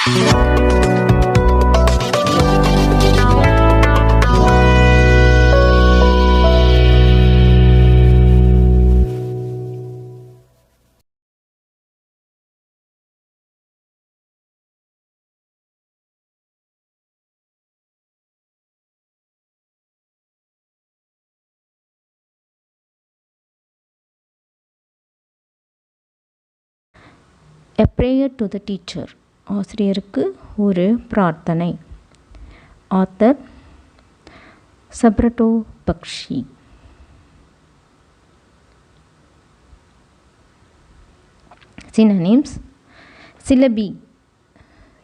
A prayer to the teacher. ஆசிரியருக்கு ஒரு பிரார்த்தனை. Author Subroto Bakshi. Synonyms. Syllabi.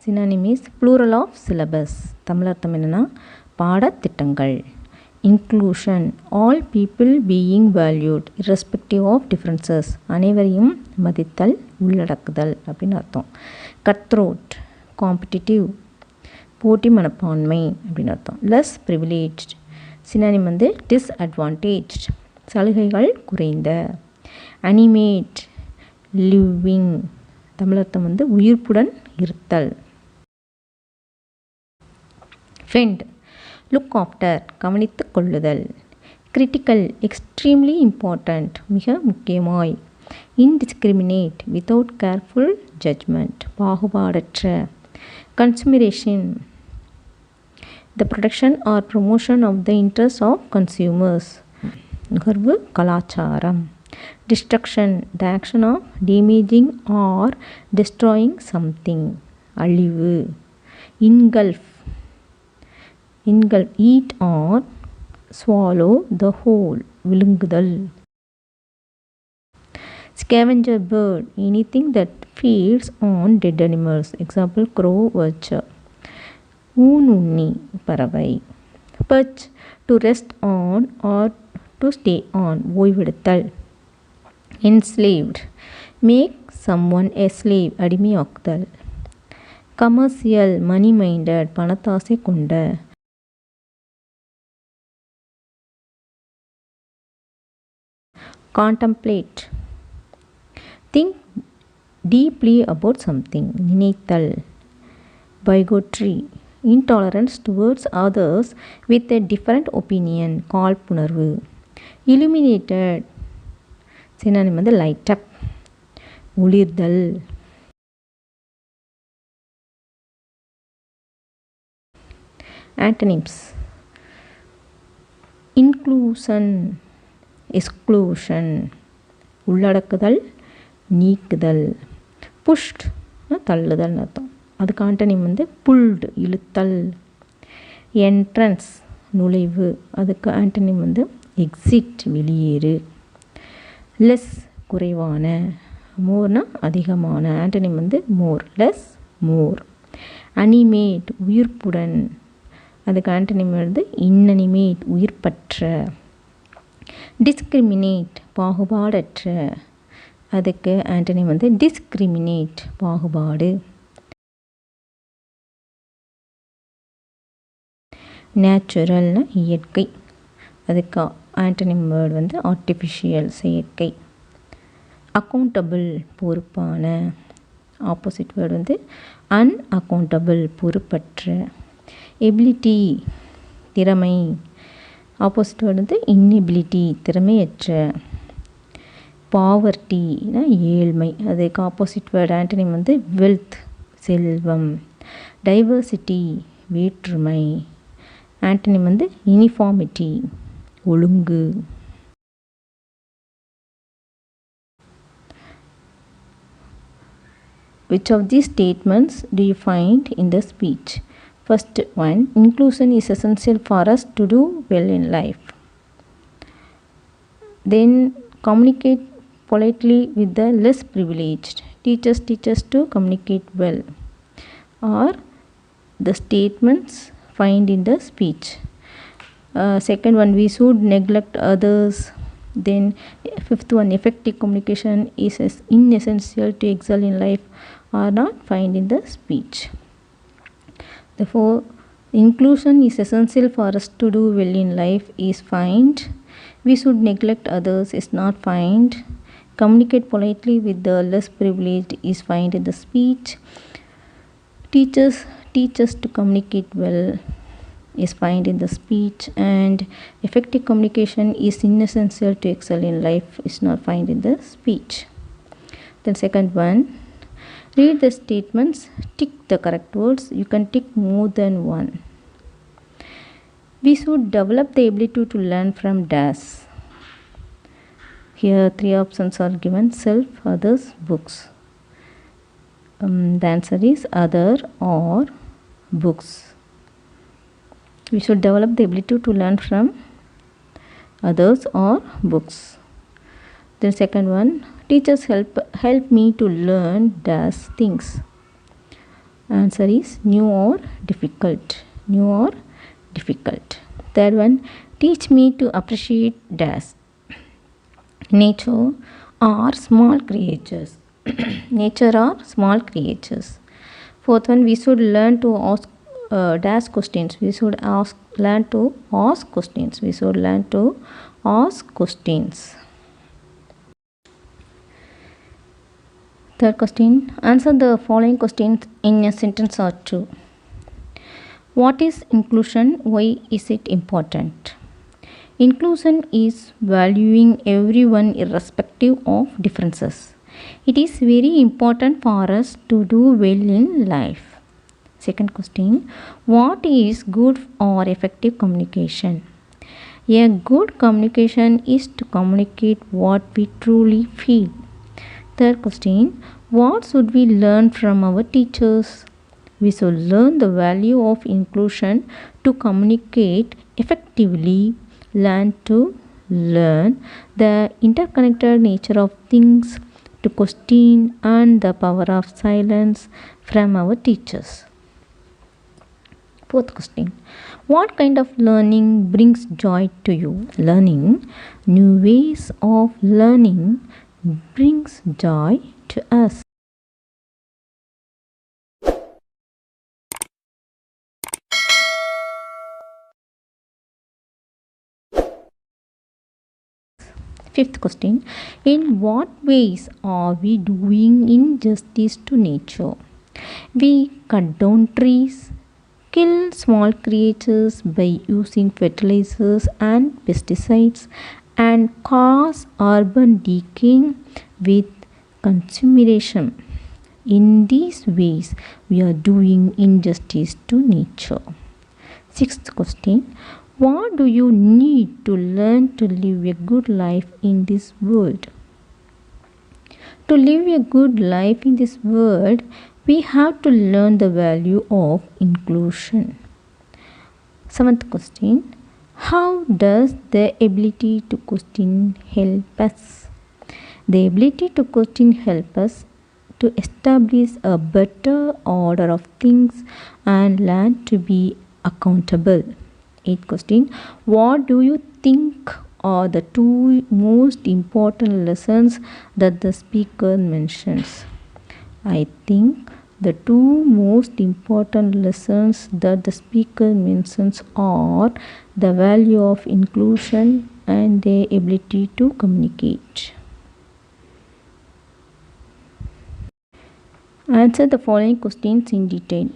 Synonym is plural of syllabus. தமிழர்த்தம் என்னன்னா பாடத்திட்டங்கள். Inclusion. All people being valued irrespective of differences. அனைவரையும் மதித்தல், உள்ளடக்குதல் அப்படின்னு அர்த்தம். Cutthroat. Competitive. போட்டி மனப்பான்மை அப்படின்னு அர்த்தம். Less privileged. சினானிம் வந்து disadvantaged. சலுகைகள் குறைந்த. Animate. Living. தமிழர்த்தம் வந்து உயிர்ப்புடன் இருத்தல். Fend. Look after. கவனித்துக் கொள்ளுதல். Critical. Extremely important. மிக முக்கியமாய். Indiscriminate. Without careful judgment. பாகுபாடற்ற. Consumeration. The protection or promotion of the interests of consumers. நுகர்வு கலாச்சாரம். Destruction. The action of damaging or destroying something. அழிவு. Engulf. Engulf. Eat or swallow the whole. விழுங்குதல். Scavenger bird. Anything that feeds on dead animals. Example crow, vulture. ஊனுண்ணி பறவை. Perch. To rest on or to stay on. ஓய்வெடுத்தல். Enslaved. Make someone a slave. அடிமையாக்குதல். Commercial. Money minded. பணத்தாசை கொண்ட. Contemplate. Think deeply about something. நினைத்தல். Bigotry. Intolerance towards others with a different opinion. காழ்ப்புணர்வு. Illuminated. Synonym வந்து light up. ஒளிர்தல். Antonyms. Inclusion. Exclusion. உள்ளடக்குதல், நீக்குதல். Pushed. தள்ளுதல் அர்த்தம். அதுக்கு antonym வந்து pulled. இழுத்தல். Entrance. நுழைவு. அதுக்கு antonym வந்து exit. வெளியேறு. Less. குறைவான. Moreனா அதிகமான. ஆண்டனிம் வந்து more. Less. More. Animate. உயிர்ப்புடன். அதுக்கு ஆண்டனிம் வந்து inanimate. உயிர்ப்பற்ற. Discriminate. பாகுபாடற்ற. அதுக்கு ஆண்டனிம் வந்து discriminate. பாகுபாடு. நேச்சுரல்னா இயற்கை. அதுக்கு ஆண்டனிம் வேர்டு வந்து ஆர்டிஃபிஷியல். செயற்கை. அக்கௌண்டபிள். பொறுப்பான. ஆப்போசிட் வேர்டு வந்து அன்அக்கௌண்டபிள். பொறுப்பற்ற. எபிலிட்டி. திறமை. ஆப்போசிட் வேர்டு வந்து இன்னெபிலிட்டி. திறமையற்ற. பாவர்ட்டினா ஏழ்மை. அதுக்கு ஆப்போசிட் வேர்டு ஆண்டனிம் வந்து வெல்த். செல்வம். டைவர்சிட்டி. வேற்றுமை. ஆண்டனிம் வந்து யூனிஃபார்மிட்டி. ஒழுங்கு. Which of these statements do you find in the speech? First one, inclusion is essential for us to do well in life. Then communicate politely with the less privileged. Teach us to communicate well. Or the statements find in the speech. Second one, we should neglect others. Then fifth one, effective communication is inessential to excel in life, are not find in the speech. Therefore, inclusion is essential for us to do well in life is find. We should neglect others is not find. Communicate politely with the less privileged is find in the speech. teach us to communicate well is found in the speech, and effective communication is essential to excel in life is not found in the speech. Then second one, read the statements, tick the correct words. You can tick more than one. We should develop the ability to learn from dash. Here three options are given: self, others, books. The answer is other or books. We should develop the ability to learn from others or books. Then second one, teachers help me to learn dash things. Answer is new or difficult. New or difficult. Third one, teach me to appreciate dash. Nature or small creatures. Nature or small creatures. Fourth one, we should learn to ask dash questions. We should learn to ask questions. We should learn to ask questions. Third question, answer the following questions in a sentence or two. What is inclusion? Why is it important? Inclusion is valuing everyone irrespective of differences. It is very important for us to do well in life. Second question, what is good or effective communication? A good communication is to communicate what we truly feel. Third question, what should we learn from our teachers? We should learn the value of inclusion to communicate effectively, learn the interconnected nature of things, to question and the power of silence from our teachers. Fourth question, what kind of learning brings joy to you? Learning new ways of learning brings joy to us. Fifth question, in what ways are we doing injustice to nature? We cut down trees, kill small creatures by using fertilizers and pesticides, and cause urban decay with consumerism. In these ways, we are doing injustice to nature. Sixth question, what do you need to learn to live a good life in this world? To live a good life in this world, we have to learn the value of inclusion. Seventh question, how does the ability to question help us? The ability to question helps us to establish a better order of things and learn to be accountable. Eighth question, what do you think are the two most important lessons that the speaker mentions? I think the two most important lessons that the speaker mentions are the value of inclusion and the ability to communicate. Answer the following questions in detail.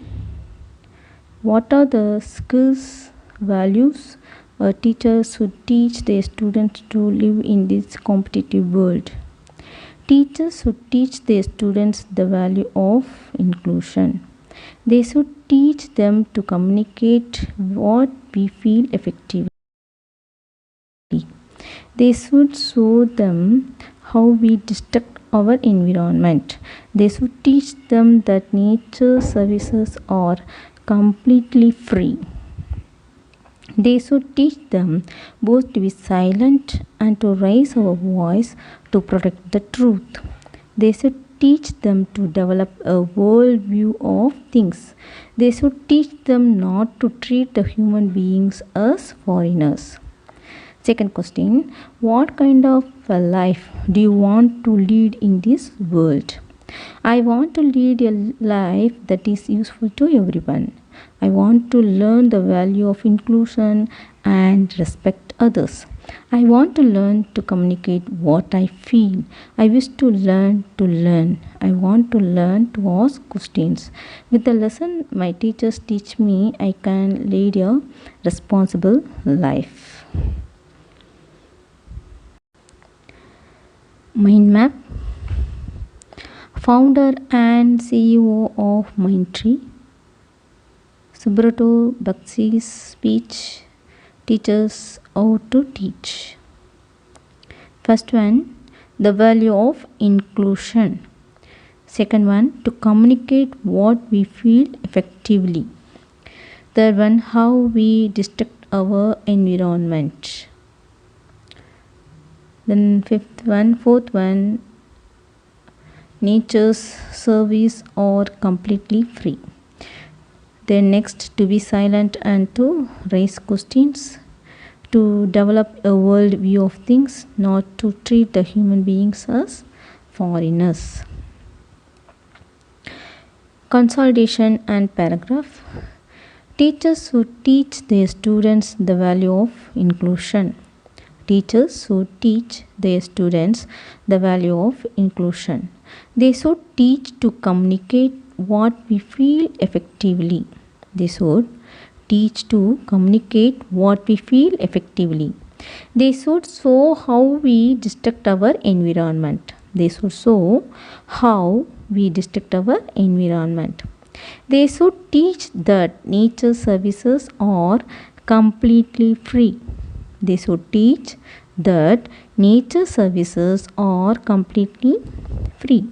What are the skills, values a teacher should teach their students to live in this competitive world? Teachers should teach their students the value of inclusion. They should teach them to communicate what we feel effectively. They should show them how we destruct our environment. They should teach them that nature services are completely free. They should teach them both to be silent and to raise our voice to protect the truth. They should teach them to develop a world view of things. They should teach them not to treat the human beings as foreigners. Second question, what kind of a life do you want to lead in this world? I want to lead a life that is useful to everyone. I want to learn the value of inclusion and respect others. I want to learn to communicate what I feel. I wish to learn to learn. I want to learn to ask questions. With the lesson my teachers teach me, I can lead a responsible life. Mind map. Founder and CEO of Mindtree, Subrato Baksi's speech teaches how to teach. First one, the value of inclusion. Second one, to communicate what we feel effectively. Third one, how we distract our environment. Then fourth one, nature's service or completely free. Then next, to be silent and to raise questions, to develop a world view of things, not to treat the human beings as foreigners. Consolidation and paragraph. Teachers who teach their students the value of inclusion. Teachers who teach their students the value of inclusion. They should teach to communicate what we feel effectively. They should teach to communicate what we feel effectively. They should show how we distract our environment. They should show how we distract our environment. They should teach that nature services are completely free. They should teach that nature services are completely free.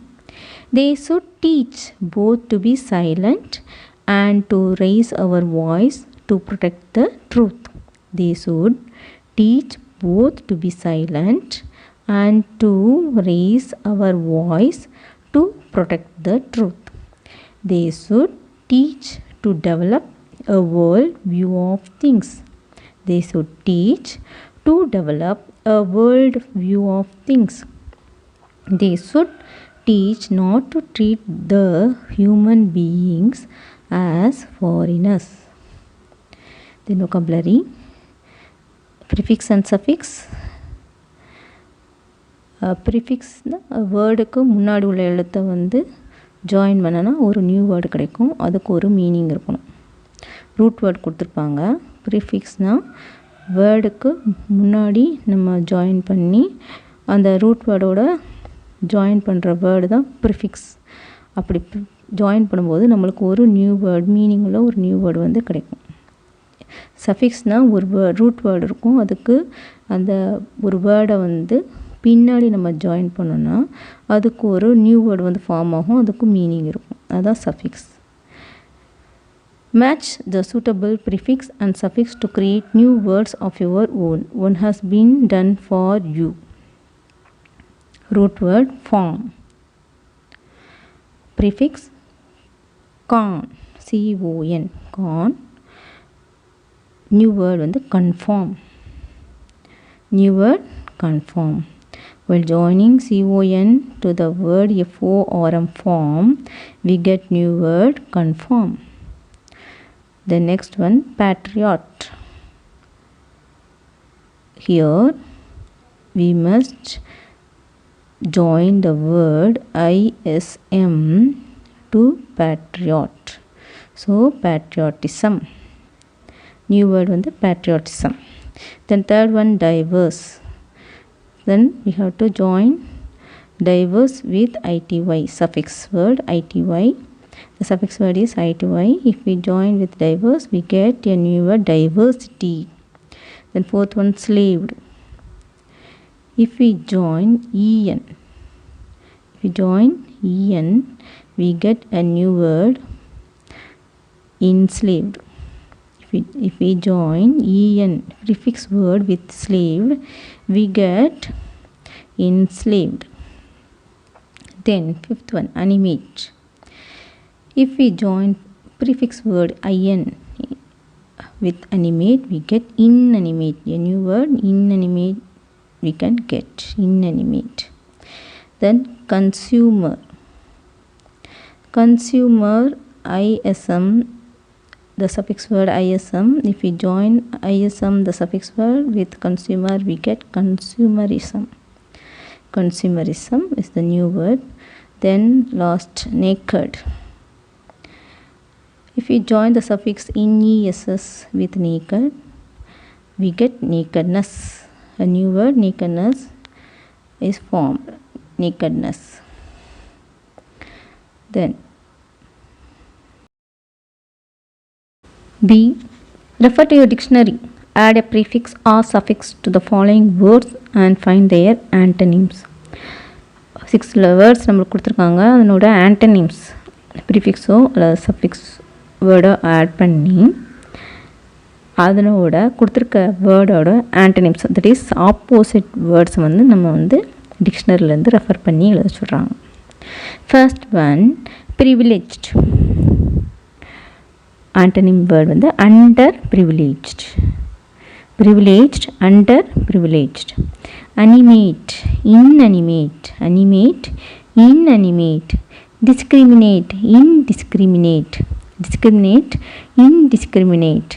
They should teach both to be silent and to raise our voice to protect the truth. They should teach both to be silent and to raise our voice to protect the truth. They should teach to develop a world view of things. They should teach to develop a world view of things. They should teach not to treat the human beings as foreigners. Then vocabulary. Prefix and suffix. ப்ரிஃபிக்ஸ்னால் வேர்டுக்கு முன்னாடி உள்ள எழுத்தை வந்து join பண்ணனா ஒரு new word கிடைக்கும். அதுக்கு ஒரு மீனிங் இருக்கணும். ரூட் வேர்டு கொடுத்துருப்பாங்க. ப்ரிஃபிக்ஸ்னால் வேர்டுக்கு முன்னாடி நம்ம ஜாயின் பண்ணி அந்த ரூட் வேர்டோட ஜாயின் பண்ணுற வேர்டு தான் ப்ரிஃபிக்ஸ். அப்படி ஜாயின் பண்ணும்போது நம்மளுக்கு ஒரு நியூ வேர்டு, மீனிங் உள்ள ஒரு நியூ வேர்டு வந்து கிடைக்கும். சஃபிக்ஸ்னால் ஒரு ரூட் வேர்டு இருக்கும். அதுக்கு அந்த ஒரு வேர்டை வந்து பின்னாடி நம்ம ஜாயின் பண்ணோன்னா அதுக்கு ஒரு நியூ வேர்டு வந்து ஃபார்ம் ஆகும். அதுக்கு மீனிங் இருக்கும். அதுதான் suffix. Match the suitable prefix and suffix to create new words of your own. One has been done for you. Root word form. Prefix con, CON, con. New word வந்து conform. New word conform. While joining CON to the word FORM form, we get new word conform. The next one, patriot. Here we must join the word ISM to patriot. So patriotism. New word வந்து patriotism. Then third one, diverse. Then we have to join diverse with ITY, suffix word ITY. The suffix word is ITY. If we join with diverse, we get a new word diversity. Then fourth one, slaved. If we join EN, we get a new word enslaved. If we join EN prefix word with slaved, we get enslaved. Then fifth one, animate. If we join prefix word IN with animate, we get inanimate. A new word inanimate we can get, inanimate. Then consumer. Consumer ISM the suffix word ism. If we join ism, the suffix word with consumer, we get consumerism. Consumerism is the new word. Then last, naked. If we join the suffix ess with naked, we get nakedness. A new word, nakedness, is formed. Nakedness. Then B. Refer to your dictionary. Add a prefix or suffix to the following words and find their antonyms. 6 words நம்மளுக்கு கொடுத்துருக்காங்க. அதனோட antonyms ப்ரிஃபிக்ஸோ இல்லை suffix வேர்டோ add பண்ணி அதனோட கொடுத்துருக்க வேர்டோட antonyms, that is opposite words வந்து நம்ம வந்து டிக்ஷனரிலேருந்து ரெஃபர் பண்ணி எழுத சொல்கிறாங்க. First one, privileged. Antonym word வந்து under privileged. privileged, under privileged. Animate, inanimate, animate, inanimate. Discriminate, indiscriminate, discriminate, indiscriminate.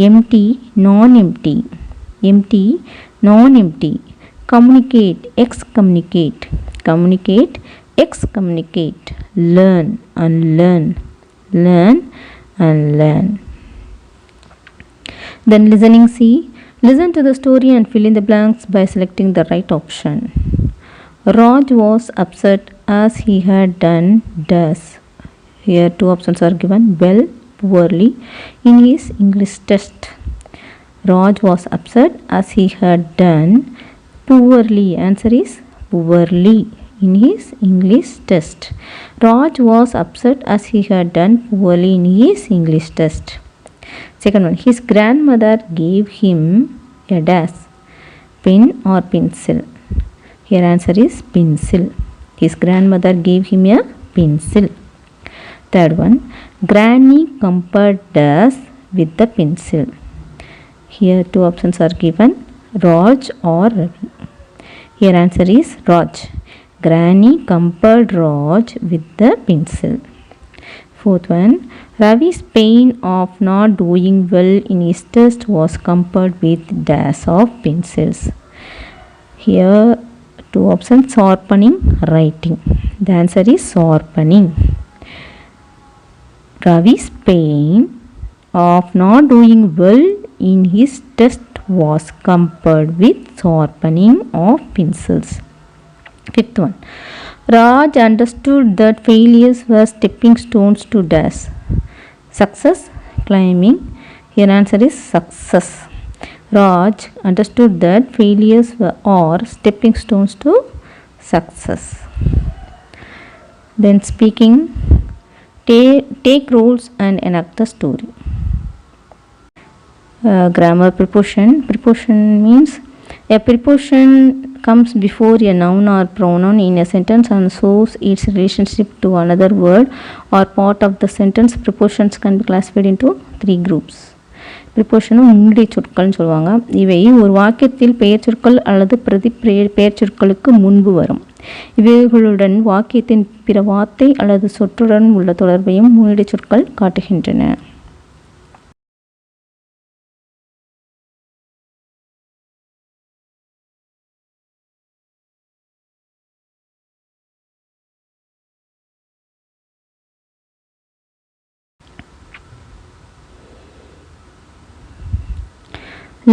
Empty, non-empty, empty, non-empty. Communicate, excommunicate, communicate, excommunicate. Learn, unlearn, learn, unlearn. Then listening C. Listen to the story and fill in the blanks by selecting the right option. Raj was upset as he had done thus. Here 2 options are given. Well, poorly in his English test. Raj was upset as he had done poorly. Answer is poorly in his English test. Raj was upset as he had done poorly in his English test. Second one, his grandmother gave him a dash, pen or pencil. Here answer is pencil. His grandmother gave him a pencil. Third one, Granny compared us with the pencil. Here 2 options are given, Raj or Ravi. Here answer is Raj. Granny compared Raj with the pencil. Fourth one, Ravi's pain of not doing well in his test was compared with dash of pencils. Here 2 options, sharpening, writing. The answer is sharpening. Ravi's pain of not doing well in his test was compared with sharpening of pencils. Fifth one, Raj understood that failures were stepping stones to dash. Success, climbing. Here answer is success. Raj understood that failures are stepping stones to success. Then speaking, take roles and enact the story. Grammar preposition. Preposition means a preposition comes before a noun or pronoun in a sentence and shows its relationship to another word or part of the sentence. Prepositions can be classified into 3 groups. Preposition முன்னிலை சொற்கள்னு சொல்லுவாங்க. இவை ஒரு வாக்கியத்தில் பெயர் சொற்கள் அல்லது பிரதி பெயர் சொற்களுக்கு முன்பு வரும். இவைகளுடன் வாக்கியத்தின் பிற வார்த்தை அல்லது சொற்றுடன் உள்ள தொடர்பையும் முன்னிலை சொற்கள் காட்டுகின்றன.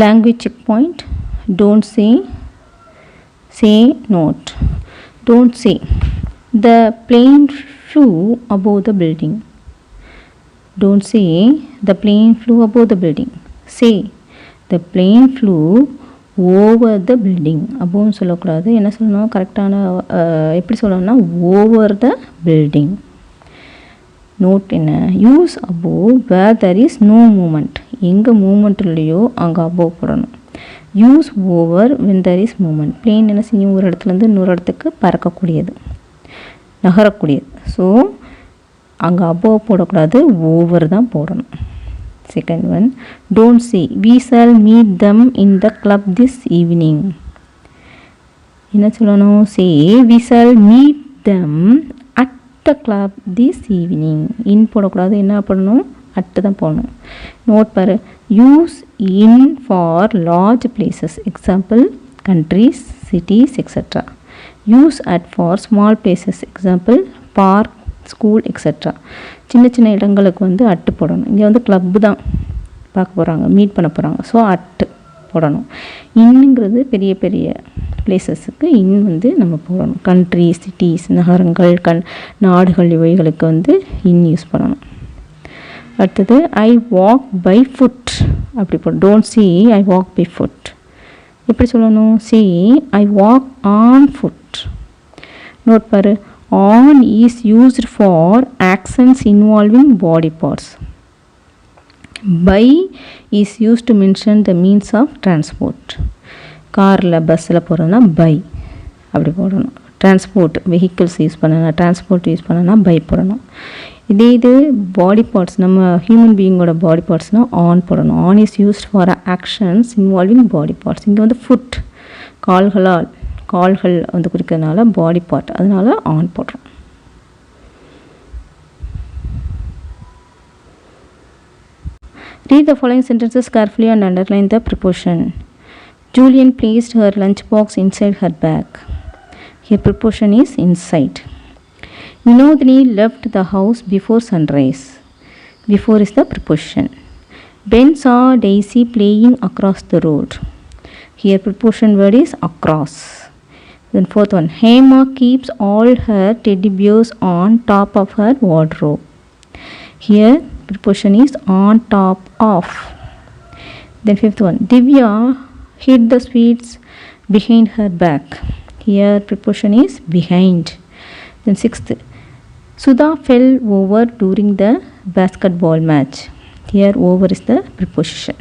Language checkpoint. Don't say, say not. Don't say. The plane flew above the building. Don't say the plane flew above the building. Say the plane flew over the building. above சொல்லக்கூடாது. என்ன சொல்லணும், கரெக்டான எப்படி சொல்லணும்னா over the building. நோட் என்ன, use above where there is no movement. எங்கே moment இல்லையோ அங்கே above போடணும். Use over when there is movement. Plane என்ன செய்யும், ஒரு இடத்துலேருந்து இன்னொரு இடத்துக்கு பறக்கக்கூடியது, நகரக்கூடியது. ஸோ அங்கே above போடக்கூடாது, ஓவர் தான் போடணும். Second one, don't say we shall meet them in the club this evening. என்ன சொல்லணும், சே we shall meet them at the club this evening. இன் போடக்கூடாது, என்ன போடணும், அட்டு தான் போடணும். நோட் பாரு, use in for large places, example countries, cities, etc. Use at for small places, example park, school, etcetera. சின்ன சின்ன இடங்களுக்கு வந்து அட்டு போடணும். இங்கே வந்து கிளப்பு தான் பார்க்க போகிறாங்க, மீட் பண்ண போகிறாங்க, ஸோ அட்டு போடணும். இன்னுங்கிறது பெரிய பெரிய பிளேசஸுக்கு இன் வந்து நம்ம போடணும். கண்ட்ரி, சிட்டிஸ், நகரங்கள், நாடுகள், இவைகளுக்கு வந்து இன் யூஸ் பண்ணணும். அடுத்தது ஐ வாக் பை ஃபுட் அப்படி போடணும். Don't see I walk by foot. எப்படி சொல்லணும்? See I walk on foot. Note பாரு, on is used for actions involving body parts. By is use to mention the means of transport. காரில் பஸ்ஸில் போகிறதுனா by அப்படி போடணும். டிரான்ஸ்போர்ட் வெஹிக்கிள்ஸ் யூஸ் பண்ணனா, transport use பண்ணனா பை போடணும். இதே இது பாடி பார்ட்ஸ், நம்ம ஹியூமன் பீயிங்கோட பாடி பார்ட்ஸ்னால் ஆன் போடணும். On is used for actions involving body parts. இங்கே வந்து ஃபுட் கால்கள் வந்து குறிக்கிறதுனால பாடி பார்ட், அதனால ஆன் போடுறோம். Read the following sentences carefully and underline the preposition. Julian placed her lunchbox inside her bag. Here preposition is inside. Vinodini left the house before sunrise. Before is the preposition. Ben saw Daisy playing across the road. Here preposition word is across. Then fourth one, Hema keeps all her teddy bears on top of her wardrobe. Here preposition is on top of. Then fifth one, Divya hid the sweets behind her back. Here preposition is behind. Then sixth, Sudha fell over during the basketball match. Here over is the preposition.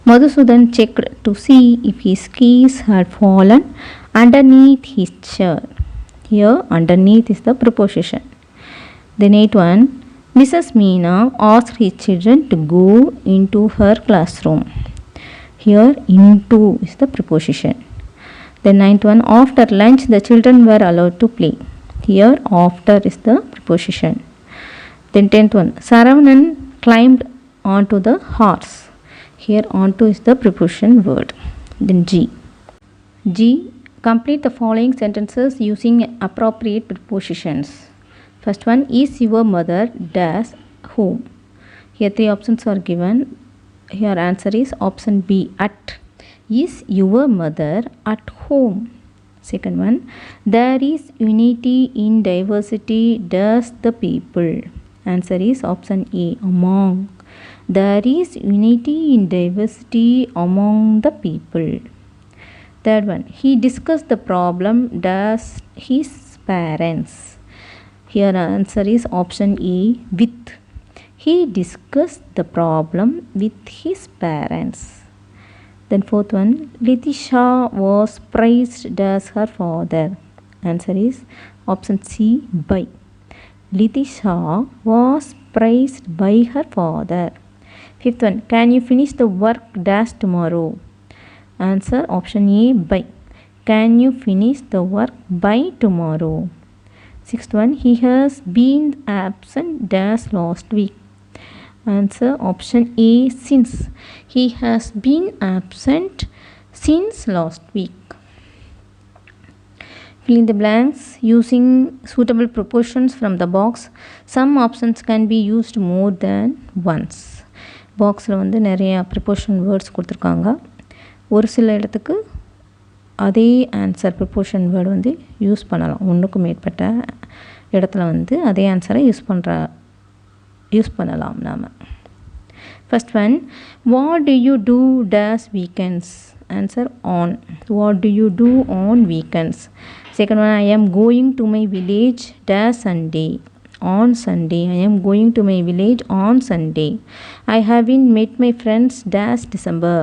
Madhusudan checked to see if his keys had fallen underneath his chair. Here underneath is the preposition. Then eighth one, Mrs. Meena asked his children to go into her classroom. Here into is the preposition. Then ninth one, after lunch the children were allowed to play. Here after is the preposition. Then tenth one, Saravanan climbed onto the horse. Here onto is the preposition word. Then G, complete the following sentences using appropriate prepositions. First one, is your mother dash home? Here three options are given. Here answer is option B, at. Is your mother at home? Second one, there is unity in diversity dash the people. Answer is option A, among. There is unity in diversity among the people. Third one, he discussed the problem dash his parents. Here answer is option A, with. He discussed the problem with his parents. Then fourth one, Litisha was praised as her father. Answer is option C, by. Litisha was praised by her father. Fifth one, can you finish the work dash tomorrow? Answer option A, by. Can you finish the work by tomorrow? Sixth one, he has been absent dash last week. Answer option A, since. He has been absent since last week. Fill in the blanks using suitable prepositions from the box. Some options can be used more than once. பாக்ஸில் வந்து நிறையா preposition words கொடுத்துருக்காங்க. ஒரு சில இடத்துக்கு அதே answer preposition word வந்து use பண்ணலாம். ஒன்றுக்கும் மேற்பட்ட இடத்துல வந்து அதே ஆன்சரை யூஸ் பண்ணலாம் நாம். First one, what do you do dash weekends? Answer on. What do you do on weekends? Second one, I am going to my village dash Sunday. On Sunday. I am going to my village on Sunday. I haven't met my friends dash December.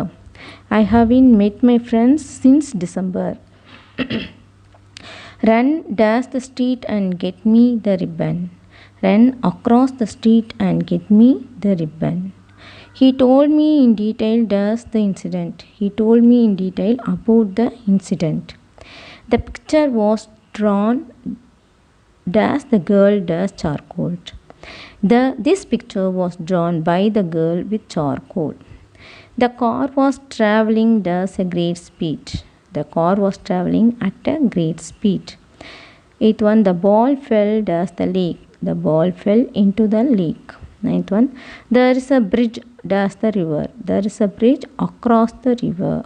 I haven't met my friends since December. Run dash the street and get me the ribbon. Run across the street and get me the ribbon. He told me in detail dash the incident. He told me in detail about the incident. The picture was drawn dash the girl dash charcoal. This picture was drawn by the girl with charcoal. The car was traveling at a great speed. The car was traveling at a great speed. 8th one, the ball fell down the lake. The ball fell into the lake. 9th one, there is a bridge down the river. There is a bridge across the river.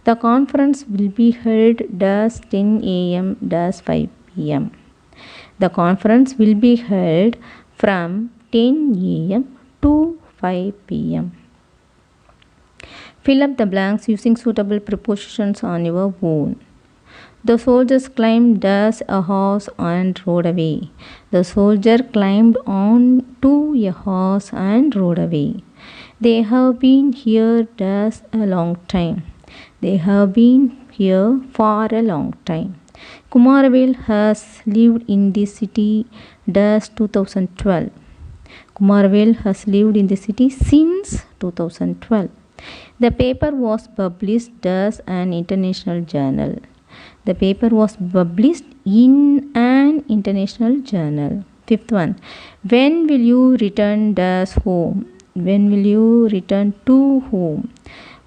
The conference will be held at 10 a.m. to 5 p.m. The conference will be held from 10 a.m. to 5 p.m. Fill up the blanks using suitable prepositions on your own. The soldiers climbed a horse and rode away. The soldier climbed on to a horse and rode away. They have been here a long time. They have been here for a long time. Kumaravel has lived in this city since 2012. Kumaravel has lived in the city since 2012. The paper was published as an international journal. The paper was published in an international journal. 5th one, when will you return home? When will you return to home?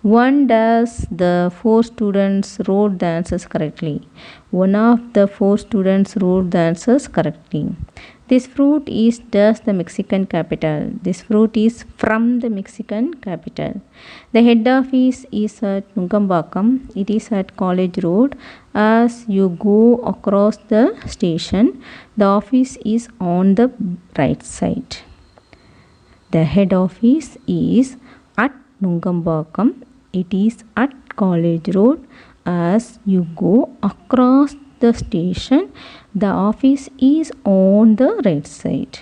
1 does the 4 students wrote the answers correctly. One of the 4 students wrote the answers correctly. This fruit is the Mexican capital. This fruit is from the Mexican capital. The head office is at Nungambakam. It is at College Road. As you go across the station, the office is on the right side. The head office is at Nungambakam. It is at College Road. As you go across the station, the office is on the right side.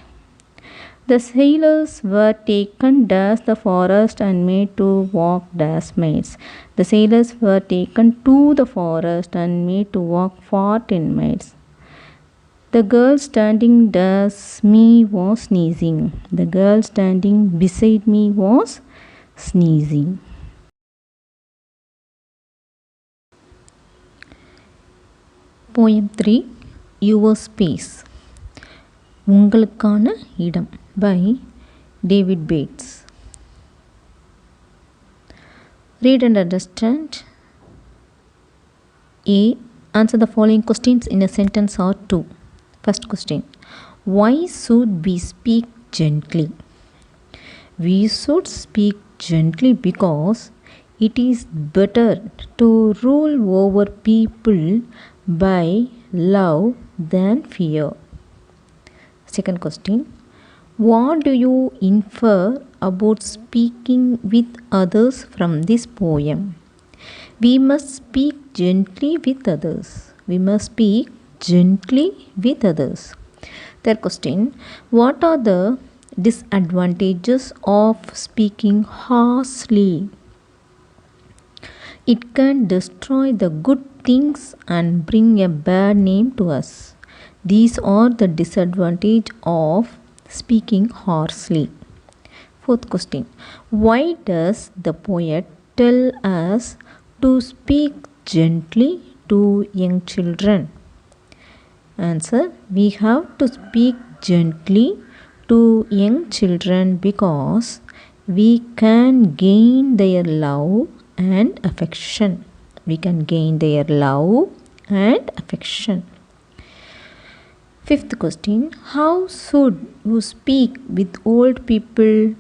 The sailors were taken to the forest and made to walk as miles. The sailors were taken to the forest and made to walk for 10 miles. The girl standing next me was sneezing. The girl standing beside me was sneezing. Poem 3, Your Space. உங்களுக்கான இடம் by David Bates. Read and understand. A. Answer the following questions in a sentence or two. First question. Why should we speak gently? We should speak gently because it is better to rule over people by love than fear. Second question. What do you infer about speaking with others from this poem? We must speak gently with others. We must speak gently with others. Third question. What are the disadvantages of speaking harshly? It can destroy the good things and bring a bad name to us. These are the disadvantages of speaking harshly. Fourth question. Why does the poet tell us to speak gently to young children? Answer. We have to speak gently to young children because we can gain their love and affection. We can gain their love and affection. Fifth question. How should you speak with old people?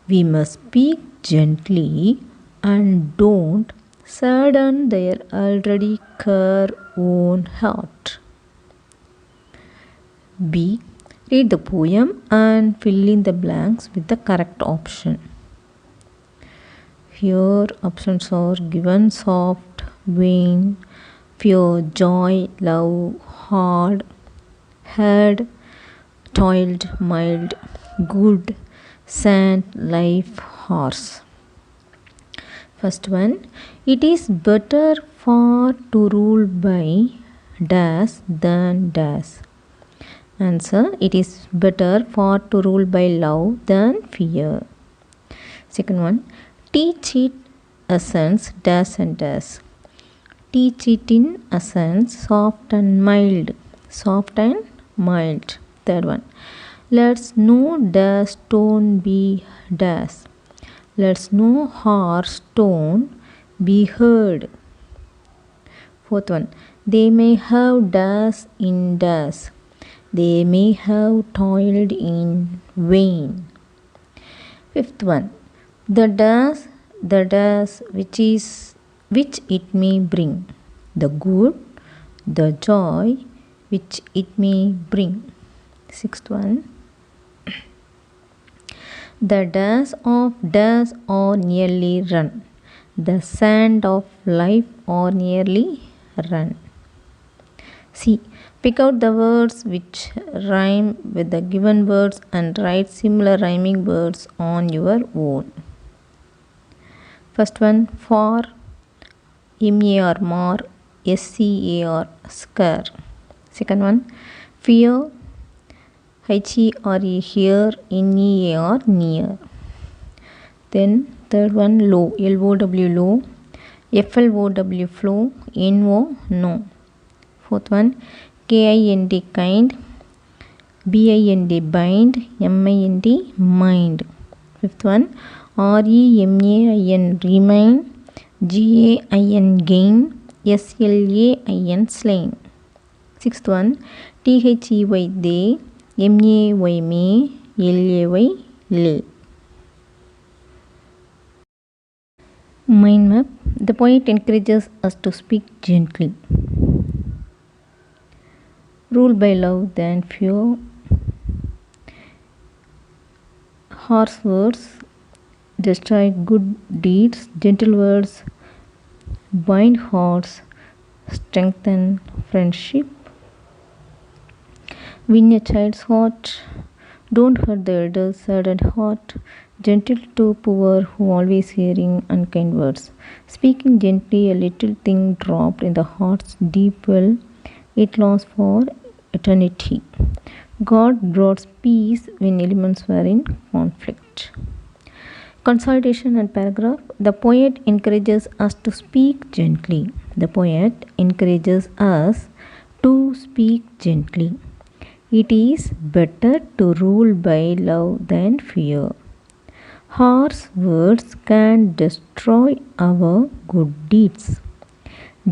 We must speak gently and don't sadden their already careworn heart. B. Read the poem and fill in the blanks with the correct option. Here options are given: soft, vain, fear, joy, love, hard, hard, toiled, mild, good, sand, life, horse. First one. It is better for to rule by dash than dash. Answer. It is better for to rule by love than fear. Second one. Teach it essence dash and dash. Teach it in essence soft and mild. Soft and mild. Third one. Let's no dash stone be dash. Let's no harsh stone be heard. Fourth one, they may have dash in dash. They may have toiled in vain. Fifth one, the dash which it may bring, the good, the joy which it may bring. Sixth one, the dash of dash or nearly run, the sand of life or nearly run. See, pick out the words which rhyme with the given words and write similar rhyming words on your own. First one, for, M-A-R, mar, S-C-A-R, scare. Second one, fear, H-E-R-E, here, N-E-A-R, near. Then third one, low, L-O-W, low, F-L-O-W, flow, N-O, no. Fourth one, K-I-N-D, kind, B-I-N-D, bind, M-I-N-D, mind. Fifth one, R-E-M-A-I-N, remain, G-A-I-N, gain, S-L-A-I-N, slain. Sixth one, T-H-E-Y, they, M-A-Y, may, L-A-Y, lay. Mind map. The poet encourages us to speak gently. Rule by love than fear. Harsh words destroy good deeds. Gentle words bind hearts, strengthen friendship. Win a child's heart. Don't hurt the elder's saddened heart. Gentle to poor who always hearing unkind words. Speaking gently, a little thing dropped in the heart's deep well. It lasts for eternity. God brought peace when elements were in conflict. Consolidation and paragraph. The poet encourages us to speak gently. The poet encourages us to speak gently. It is better to rule by love than fear. Harsh words can destroy our good deeds.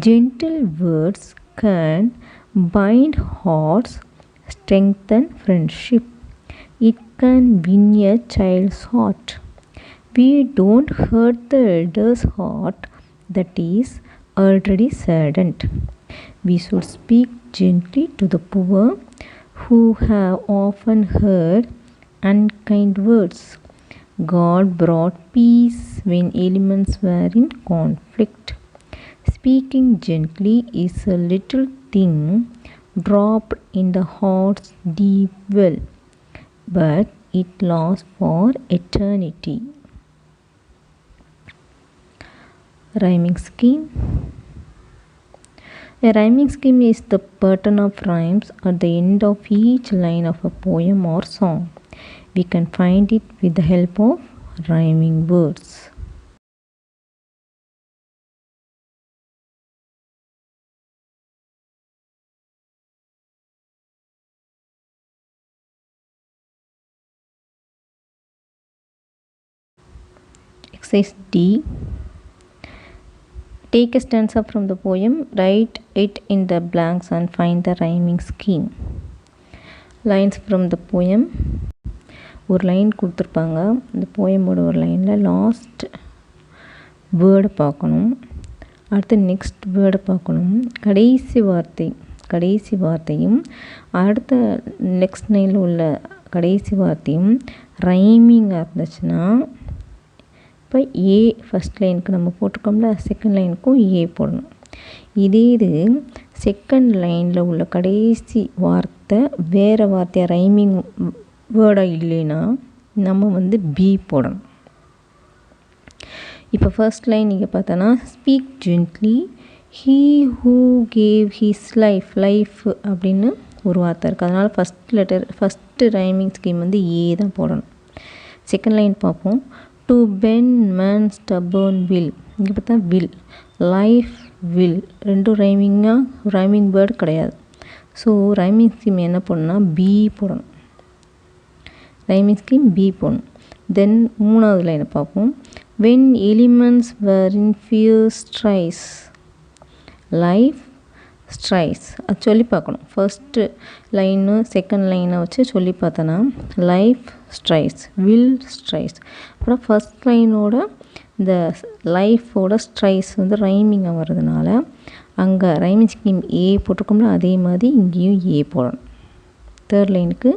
Gentle words can bind hearts, strengthen friendship. It can win a child's heart. We don't hurt the elder's heart that is already saddened. We should speak gently to the poor who have often heard unkind words. God brought peace when elements were in conflict. Speaking gently is a little thing dropped in the heart's deep well, but it lasts for eternity. Rhyming scheme. A rhyming scheme is the pattern of rhymes at the end of each line of a poem or song. We can find it with the help of rhyming words. Exercise D. Take a stanza from the poem, write it in the blanks and find the rhyming scheme. Lines from the poem. ஒரு line கொடுத்துருப்பாங்க. இந்த போயமோட ஒரு லைனில் last வேர்டை பார்க்கணும். அடுத்து next வேர்டை பார்க்கணும். கடைசி வார்த்தையும் அடுத்த நெக்ஸ்ட் லைனில் உள்ள கடைசி வார்த்தையும் ரைமிங்காக இருந்துச்சுன்னா, இப்போ ஏ ஃபஸ்ட் லைனுக்கு நம்ம போட்டிருக்கோம்ல, செகண்ட் லைனுக்கும் ஏ போடணும். இதே இது செகண்ட் லைனில் உள்ள கடைசி வார்த்தை வேறு வார்த்தையாக ரைமிங் வேர்டாக இல்லைன்னா நம்ம வந்து பி போடணும். இப்போ ஃபர்ஸ்ட் லைன் நீங்கள் பார்த்தோன்னா, speak gently, he who cave he's life அப்படின்னு ஒரு வார்த்தை இருக்குது. அதனால் ஃபஸ்ட்டு ரைமிங் ஸ்கீம் வந்து ஏ தான் போடணும். செகண்ட் லைன் பார்ப்போம். To pen man stubborn will. இங்கே பார்த்தா வில், லைஃப் வில் ரெண்டும் ரைமிங் வேர்டு கிடையாது. ஸோ ரைமிங் ஸ்கீம் என்ன பண்ணணும்னா பி போடணும். ரைமிங் ஸ்கீம் பி போடணும். தென் மூணாவது லைனை பார்ப்போம். when elements were in fierce strife, life strife. அது சொல்லி பார்க்கணும். ஃபர்ஸ்ட்டு லைனு செகண்ட் லைனை வச்சு சொல்லி பார்த்தோன்னா லைஃப் ஸ்ட்ரைஸ், வில் ஸ்ட்ரைஸ். அப்புறம் ஃபர்ஸ்ட் லைனோட இந்த லைஃபோட ஸ்ட்ரைஸ் வந்து ரைமிங்காக வர்றதுனால அங்கே ரைமிங் ஸ்கீம் ஏ போட்டிருக்கோம்னா அதே மாதிரி இங்கேயும் ஏ போடணும். தேர்ட் லைனுக்கு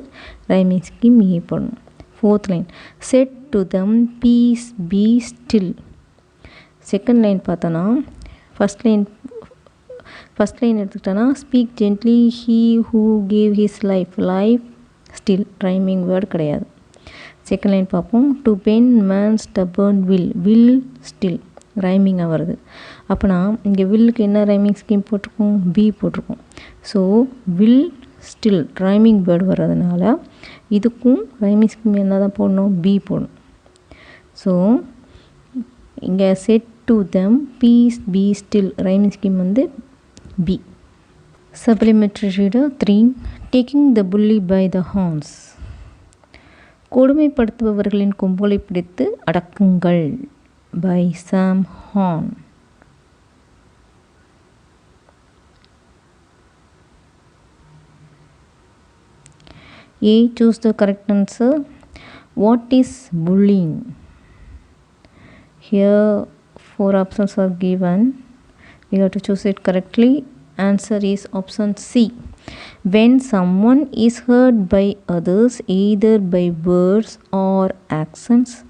ரைமிங் ஸ்கீம் ஏ போடணும். Fourth line set to them peace be still. Second line பார்த்தோன்னா ஃபஸ்ட் லைன் எடுத்துக்கிட்டோன்னா speak gently he who gave his life, life still rhyming word கிடையாது. செகண்ட் லைன் பார்ப்போம். To pen man stubborn will, will still ரைமிங்காக வருது. அப்போனா இங்கே வில்லுக்கு என்ன ரைமிங் ஸ்கீம் போட்டிருக்கோம், பி போட்டிருக்கோம். So will still rhyming word வர்றதுனால இதுக்கும் ரைமிங் ஸ்கீம் என்ன தான் போடணும், பி போடணும். ஸோ இங்கே set to them peace be still rhyming scheme வந்து B. Supplementary reader 3. Taking the bully by the horns. கொடுமைப்படுத்துபவர்களின் கொம்புகளை பிடித்து அடக்குங்கள். by Sam Horn. A. Choose the correct answer. What is bullying? Here 4 options are given. We have to choose it correctly. Answer is option C. When someone is hurt by others either by words or actions,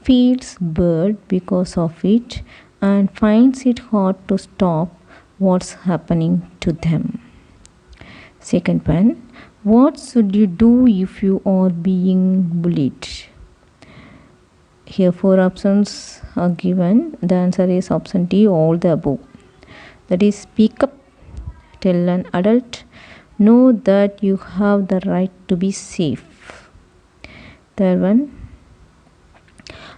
feels bad because of it and finds it hard to stop what's happening to them. Second one, what should you do if you are being bullied? Here 4 options are given. The answer is option D, all the above. That is, speak up, tell an adult, know that you have the right to be safe. Third one,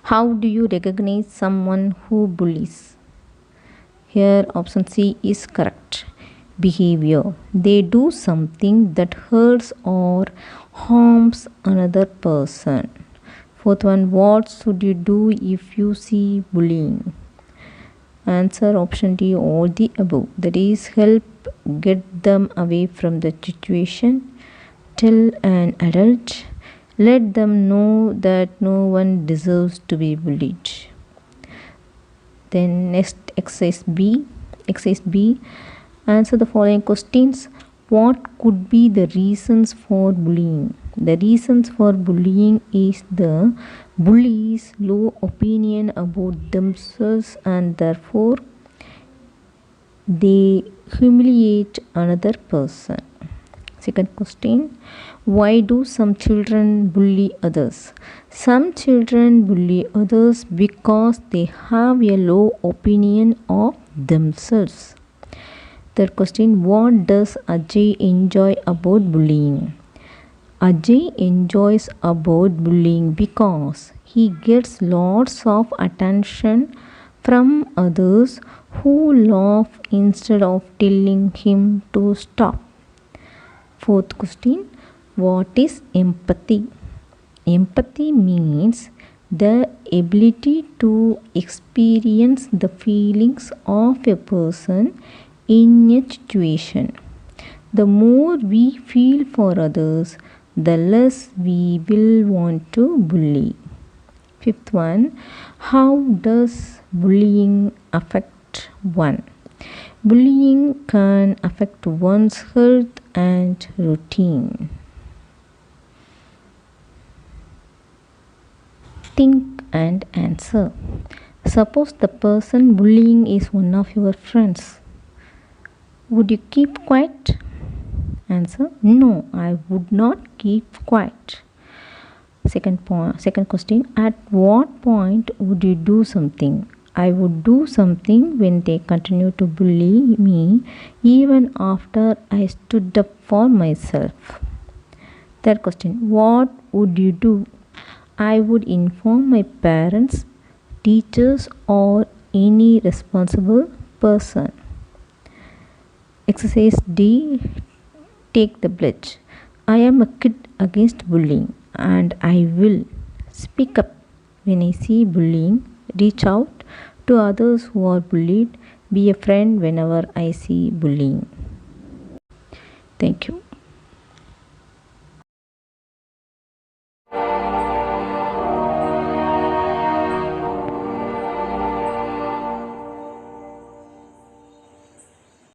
how do you recognize someone who bullies? Here option C is correct. Behavior, they do something that hurts or harms another person. Fourth one, what should you do if you see bullying? Answer option D, all the above. That is, help get them away from the situation, tell an adult, let them know that no one deserves to be bullied. Then next exercise B. Answer the following questions. What could be the reasons for bullying? The reasons for bullying is the bully's low opinion about themselves and therefore they humiliate another person. Second question, why do some children bully others? Some children bully others because they have a low opinion of themselves. Third question, what does Ajay enjoy about bullying? Ajay enjoys about bullying because he gets lots of attention from others who laugh instead of telling him to stop. Fourth question, what is empathy? Empathy means the ability to experience the feelings of a person in a situation. The more we feel for others, the less we will want to bully. Fifth one, how does bullying affect one? Bullying can affect one's health and routine. Think and answer. Suppose the person bullying is one of your friends. Would you keep quiet? Answer, no, I would not keep quiet. Second question, at what point would you do something? I would do something when they continue to bully me even after I stood up for myself. Third question, what would you do? I would inform my parents, teachers or any responsible person. Exercise D, take the pledge. I am a kid against bullying. and I will speak up when I see bullying, reach out to others who are bullied, be a friend whenever I see bullying. Thank you.